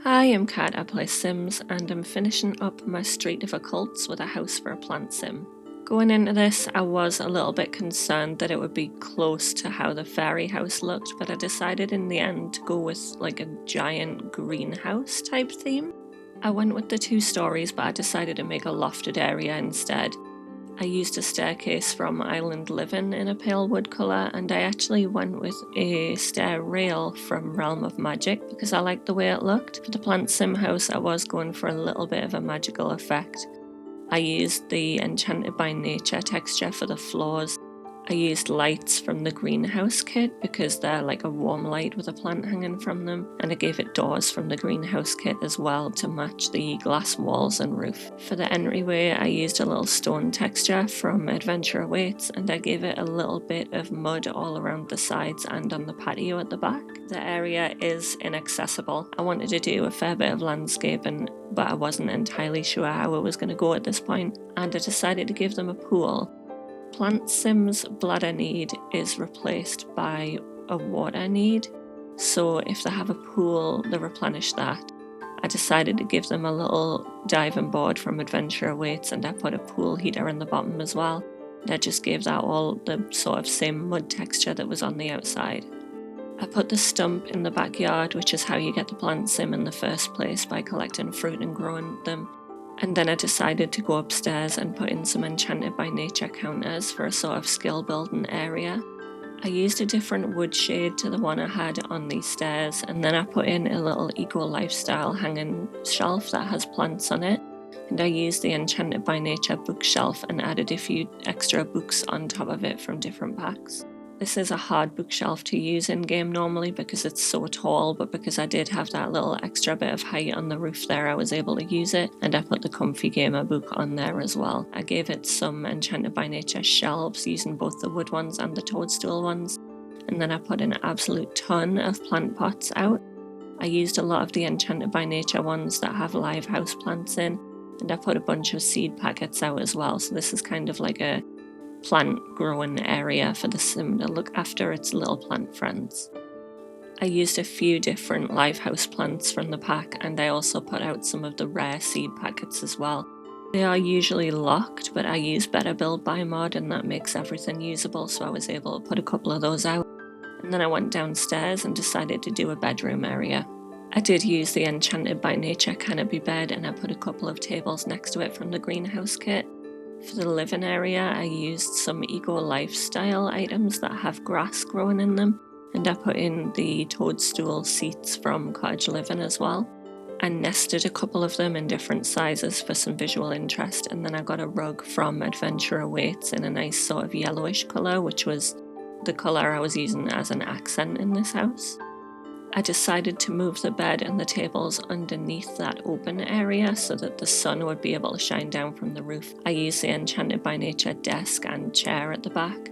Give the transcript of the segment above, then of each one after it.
Hi, I'm Kat, I play Sims, and I'm finishing up my Street of Occults with a house for a PlantSim. Going into this, I was a little bit concerned that it would be close to how the fairy house looked, but I decided in the end to go with like a giant greenhouse type theme. I went with the 2 stories, but I decided to make a lofted area instead. I used a staircase from Island Living in a pale wood colour, and I actually went with a stair rail from Realm of Magic because I liked the way it looked. For the PlantSim house, I was going for a little bit of a magical effect. I used the Enchanted by Nature texture for the floors. I used lights from the greenhouse kit because they're like a warm light with a plant hanging from them, and I gave it doors from the greenhouse kit as well to match the glass walls and roof. For the entryway, I used a little stone texture from Adventure Awaits, and I gave it a little bit of mud all around the sides and on the patio at the back. The area is inaccessible. I wanted to do a fair bit of landscaping, but I wasn't entirely sure how it was going to go at this point, and I decided to give them a pool. PlantSim's bladder need is replaced by a water need, so if they have a pool, they replenish that. I decided to give them a little diving board from Adventure Awaits, and I put a pool heater in the bottom as well. And I just gave that all the sort of same mud texture that was on the outside. I put the stump in the backyard, which is how you get the PlantSim in the first place, by collecting fruit and growing them. And then I decided to go upstairs and put in some Enchanted by Nature counters for a sort of skill building area. I used a different wood shade to the one I had on these stairs, and then I put in a little eco lifestyle hanging shelf that has plants on it, and I used the Enchanted by Nature bookshelf and added a few extra books on top of it from different packs. This is a hard bookshelf to use in game normally because it's so tall, but because I did have that little extra bit of height on the roof there, I was able to use it, and I put the Comfy Gamer book on there as well. I gave it some Enchanted by Nature shelves using both the wood ones and the toadstool ones, and then I put an absolute ton of plant pots out. I used a lot of the Enchanted by Nature ones that have live house plants in, and I put a bunch of seed packets out as well, so this is kind of like a plant growing area for the sim to look after its little plant friends. I used a few different live house plants from the pack, and I also put out some of the rare seed packets as well. They are usually locked, but I use Better Build by mod, and that makes everything usable, so I was able to put a couple of those out. And then I went downstairs and decided to do a bedroom area. I did use the Enchanted by Nature canopy bed, and I put a couple of tables next to it from the greenhouse kit. For the living area, I used some eco lifestyle items that have grass growing in them, and I put in the toadstool seats from Cottage Living as well. I nested a couple of them in different sizes for some visual interest, and then I got a rug from Adventure Awaits in a nice sort of yellowish colour, which was the colour I was using as an accent in this house. I decided to move the bed and the tables underneath that open area so that the sun would be able to shine down from the roof. I used the Enchanted by Nature desk and chair at the back.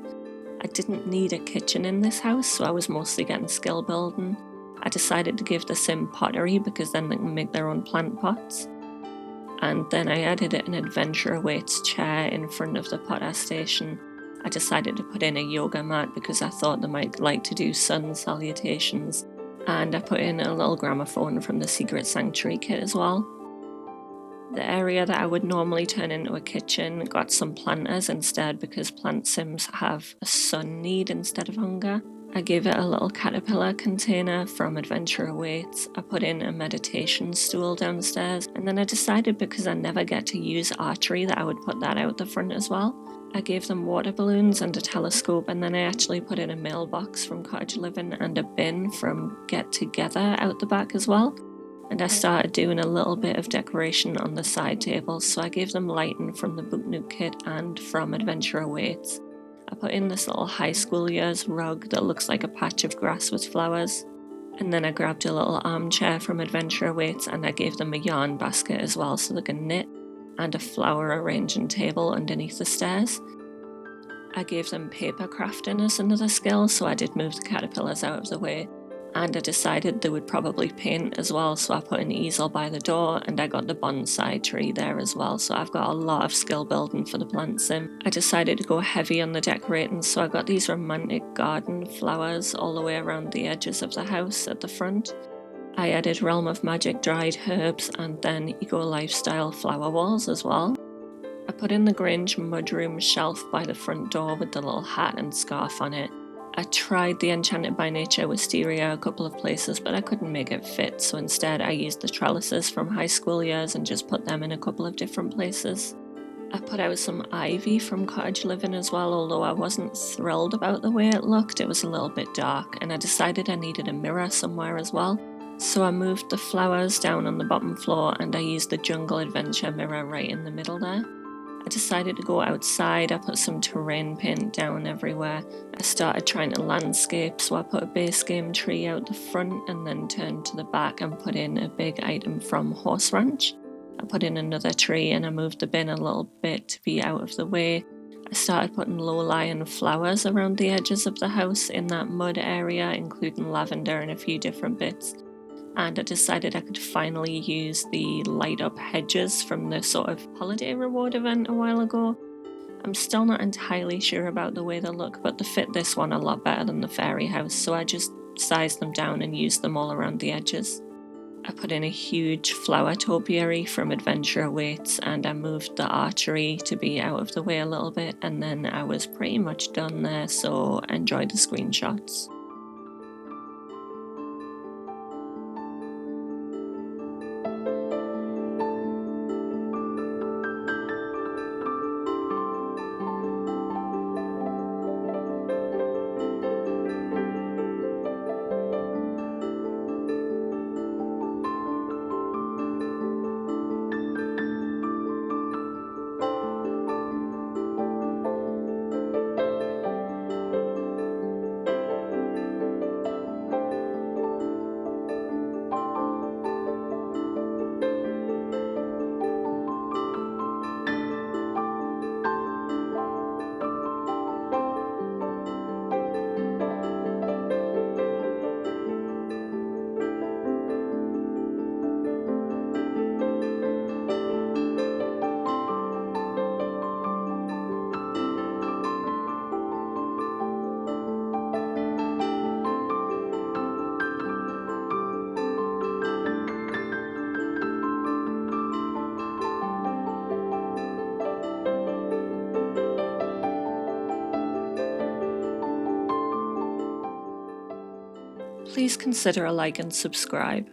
I didn't need a kitchen in this house, so I was mostly getting skill building. I decided to give the sim pottery because then they can make their own plant pots. And then I added an Adventure Awaits chair in front of the potter station. I decided to put in a yoga mat because I thought they might like to do sun salutations. And I put in a little gramophone from the Secret Sanctuary kit as well. The area that I would normally turn into a kitchen got some planters instead because PlantSims have a sun need instead of hunger. I gave it a little caterpillar container from Adventure Awaits. I put in a meditation stool downstairs, and then I decided because I never get to use archery that I would put that out the front as well. I gave them water balloons and a telescope, and then I actually put in a mailbox from Cottage Living and a bin from Get Together out the back as well. And I started doing a little bit of decoration on the side tables, so I gave them lighting from the Book Nook kit and from Adventure Awaits. I put in this little high school years rug that looks like a patch of grass with flowers. And then I grabbed a little armchair from Adventure Awaits, and I gave them a yarn basket as well so they can knit, and a flower arranging table underneath the stairs. I gave them paper crafting as another skill, so I did move the caterpillars out of the way, and I decided they would probably paint as well, so I put an easel by the door, and I got the bonsai tree there as well, so I've got a lot of skill building for the PlantSim. I decided to go heavy on the decorating, so I got these romantic garden flowers all the way around the edges of the house at the front. I added Realm of Magic dried herbs and then Eco Lifestyle flower walls as well. I put in the Grange mudroom shelf by the front door with the little hat and scarf on it. I tried the Enchanted by Nature wisteria a couple of places, but I couldn't make it fit, so instead I used the trellises from high school years and just put them in a couple of different places. I put out some ivy from cottage living as well, although I wasn't thrilled about the way it looked. It was a little bit dark, and I decided I needed a mirror somewhere as well. So I moved the flowers down on the bottom floor and I used the Jungle Adventure mirror right in the middle there. I decided to go outside. I put some terrain paint down everywhere. I started trying to landscape, so I put a base game tree out the front and then turned to the back and put in a big item from Horse Ranch. I put in another tree and I moved the bin a little bit to be out of the way. I started putting low-lying flowers around the edges of the house in that mud area, including lavender and a few different bits. And I decided I could finally use the light up hedges from the sort of holiday reward event a while ago. I'm still not entirely sure about the way they look, but they fit this one a lot better than the fairy house, so I just sized them down and used them all around the edges. I put in a huge flower topiary from Adventure Awaits and I moved the archery to be out of the way a little bit, and then I was pretty much done there, so enjoy the screenshots. Please consider a like and subscribe.